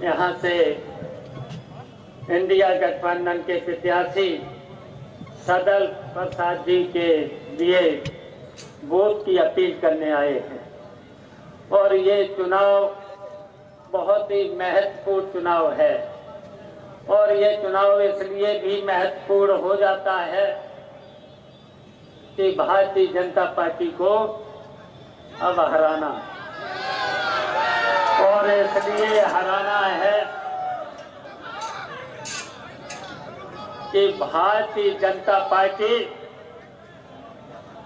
यहाँ से इंडिया गठबंधन के प्रत्याशी सदल प्रसाद जी के लिए वोट की अपील करने आए हैं। और ये चुनाव बहुत ही महत्वपूर्ण चुनाव है और ये चुनाव इसलिए भी महत्वपूर्ण हो जाता है कि भारतीय जनता पार्टी को अब हराना और इसलिए हराना है कि भारतीय जनता पार्टी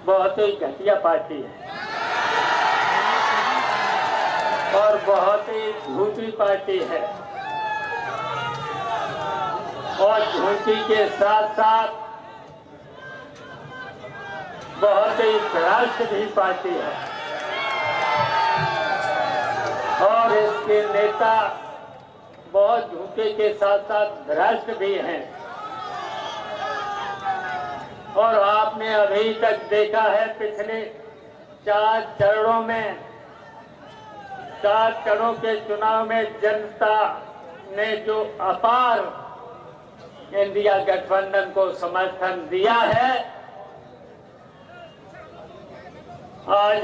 बहुत ही घटिया पार्टी है और बहुत ही झूठी पार्टी है और झूठी के साथ साथ बहुत ही भ्रष्ट भी पार्टी है और इसके नेता बहुत झूठे के साथ साथ भ्रष्ट भी हैं। और आपने अभी तक देखा है पिछले 4 चरणों के चुनाव में जनता ने जो अपार इंडिया गठबंधन को समर्थन दिया है, आज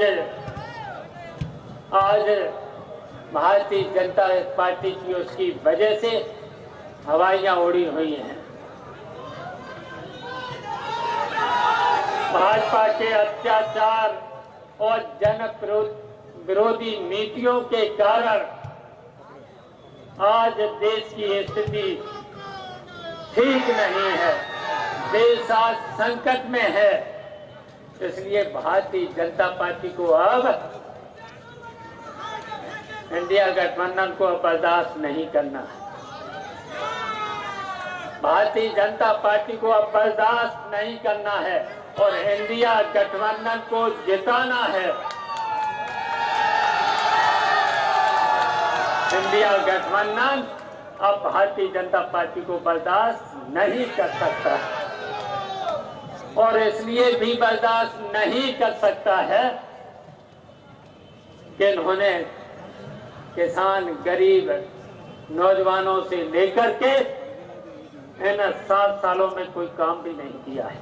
भारतीय जनता पार्टी की उसकी वजह से हवाइयां उड़ी हुई हैं। भाजपा के अत्याचार और जन विरोधी नीतियों के कारण आज देश की स्थिति ठीक नहीं है, देश आज संकट में है। इसलिए भारतीय जनता पार्टी को अब इंडिया गठबंधन को बर्दाश्त नहीं करना है। भारतीय जनता पार्टी को अब बर्दाश्त नहीं करना है और इंडिया गठबंधन को जिताना है। इंडिया गठबंधन अब भारतीय जनता पार्टी को बर्दाश्त नहीं कर सकता और इसलिए भी बर्दाश्त नहीं कर सकता है कि इन्होंने किसान, गरीब, नौजवानों से लेकर के इन 7 सालों में कोई काम भी नहीं किया है।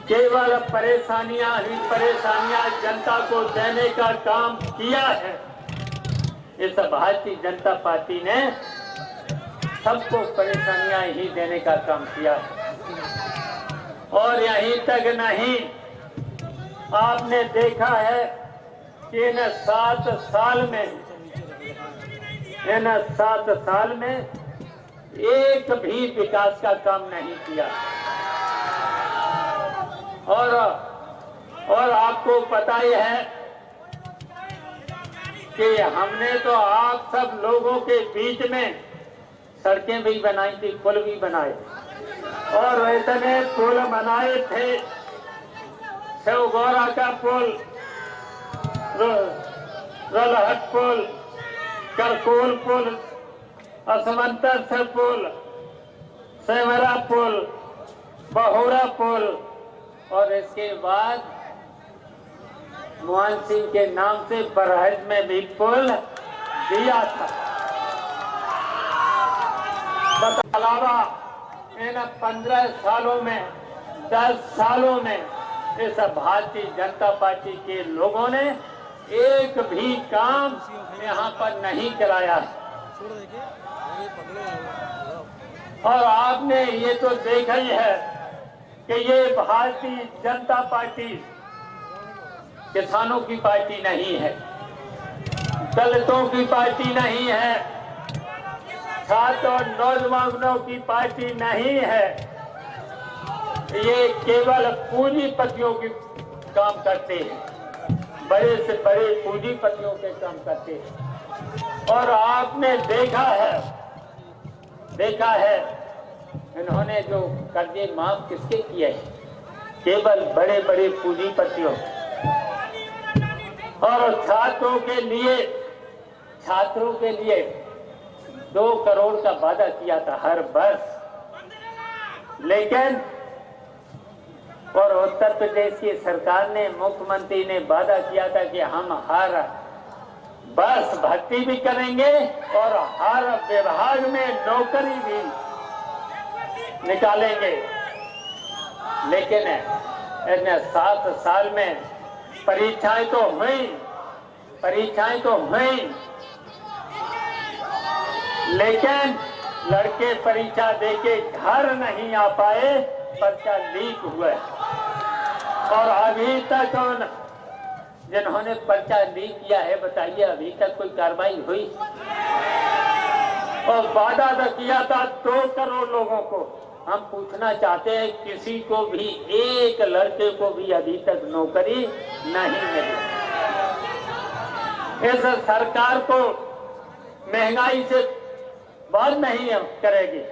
केवल परेशानियां ही परेशानियां जनता को देने का काम किया है। इस भारतीय जनता पार्टी ने सबको परेशानियां ही देने का काम किया है। और यहीं तक नहीं, आपने देखा है कि इन 7 साल में एक भी विकास का काम नहीं किया। और आपको पता ही है कि हमने तो आप सब लोगों के बीच में सड़कें भी बनाई थी, पुल भी बनाए और इतने पुल बनाए थे, शिवगौरा का पुल, रलहट पुल, करकोल पुल, असमंतर से पुल, सेमरा पुल, बहुरा पुल और इसके बाद मोहन सिंह के नाम से बरहज में भी पुल दिया था। अलावा इन 15 सालों में 10 सालों में इस भारतीय जनता पार्टी के लोगों ने एक भी काम यहाँ पर नहीं कराया है। और आपने ये तो देखा ही है कि ये भारतीय जनता पार्टी किसानों की पार्टी नहीं है, दलितों की पार्टी नहीं है, छात्र और नौजवानों की पार्टी नहीं है। ये केवल पूंजीपतियों के काम करते हैं, बड़े से बड़े पूंजीपतियों के काम करते हैं। और आपने देखा है इन्होंने जो कर्जे माफ किसके किए हैं? केवल बड़े बड़े पूंजीपतियों। और छात्रों के लिए 2 करोड़ का वादा किया था हर वर्ष, लेकिन और उत्तर प्रदेश की सरकार ने, मुख्यमंत्री ने वादा किया था कि हम हर बस भर्ती भी करेंगे और हर विभाग में नौकरी भी निकालेंगे। लेकिन इन 7 साल में परीक्षाएं तो हुई, लेकिन लड़के परीक्षा देके घर नहीं आ पाए, पर्चा लीक हुआ। और अभी तक जिन्होंने पर्चा लीक किया है, बताइए अभी तक कोई कार्रवाई हुई? और वादा तो किया था 2 करोड़ लोगों को। हम पूछना चाहते हैं, किसी को भी, एक लड़के को भी अभी तक नौकरी नहीं मिली। इस सरकार को महंगाई से बात नहीं करेगी,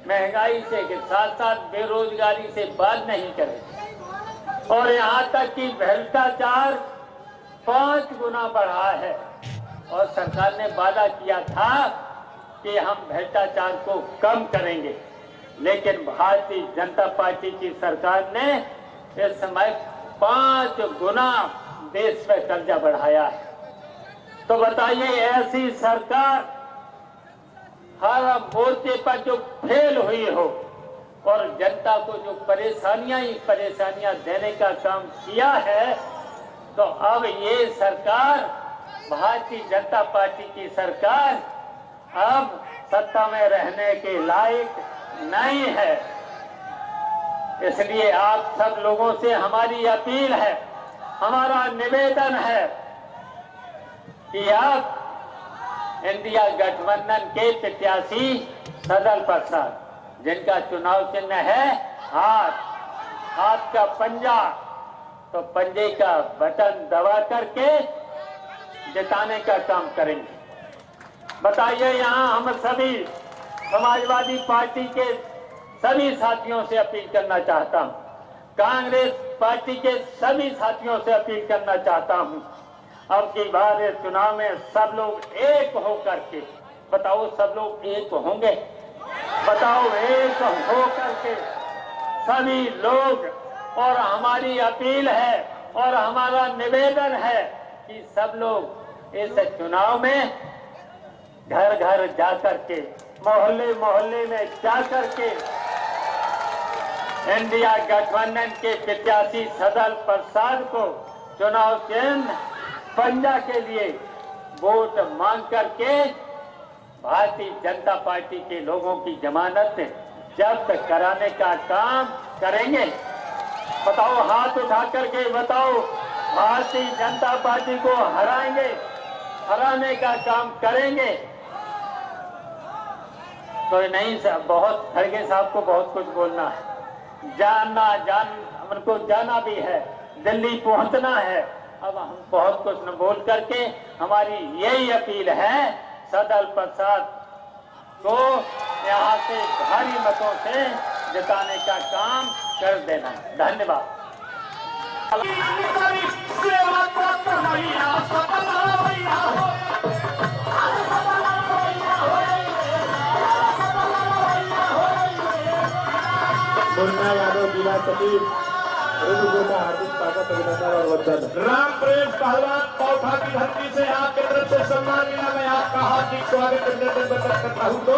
महंगाई से के साथ साथ बेरोजगारी से बात नहीं करेगी। और यहाँ तक कि भ्रष्टाचार 5 गुना बढ़ा है। और सरकार ने वादा किया था कि हम भ्रष्टाचार को कम करेंगे, लेकिन भारतीय जनता पार्टी की सरकार ने इस समय 5 गुना देश पे कर्जा बढ़ाया है। तो बताइए, ऐसी सरकार हर मोर्चे पर जो फेल हुई हो और जनता को जो परेशानियां देने का काम किया है, तो अब ये सरकार, भारतीय जनता पार्टी की सरकार, अब सत्ता में रहने के लायक नहीं है। इसलिए आप सब लोगों से हमारी अपील है, हमारा निवेदन है कि आप इंडिया गठबंधन के प्रत्याशी सदल प्रसाद, जिनका चुनाव चिन्ह है हाथ का पंजा, तो पंजे का बटन दबा करके जिताने का काम करेंगे। बताइए, यहाँ हम सभी समाजवादी पार्टी के सभी साथियों से अपील करना चाहता हूँ, कांग्रेस पार्टी के सभी साथियों से अपील करना चाहता हूँ, अब की बार इस चुनाव में सब लोग एक होकर के, बताओ सब लोग एक होंगे? बताओ, एक होकर के सभी लोग, और हमारी अपील है और हमारा निवेदन है कि सब लोग इस चुनाव में घर घर जाकर के, मोहल्ले मोहल्ले में जाकर के इंडिया गठबंधन के प्रत्याशी सदल प्रसाद को चुनाव चिन्ह पंजा के लिए वोट मांग करके भारतीय जनता पार्टी के लोगों की जमानत जब्त कराने का काम करेंगे। बताओ, हाथ उठा करके बताओ, भारतीय जनता पार्टी को हराएंगे, हराने का काम करेंगे? तो नहीं सर, बहुत खड़गे साहब को बहुत कुछ बोलना है, हमको जाना भी है, दिल्ली पहुंचना है। अब हम बहुत कुछ न बोल करके हमारी यही अपील है, सदल प्रसाद को यहाँ से भारी मतों से जिताने का काम कर देना। धन्यवाद। मुन्ना यादव जिला सचिव, हार्दिक स्वागत, अभिनंदन और वंदन। राम प्रेम पहलवान पौठा की धरती से आपके तरफ से सम्मान मिला, मैं आपका हार्दिक स्वागत करता हूँ। तो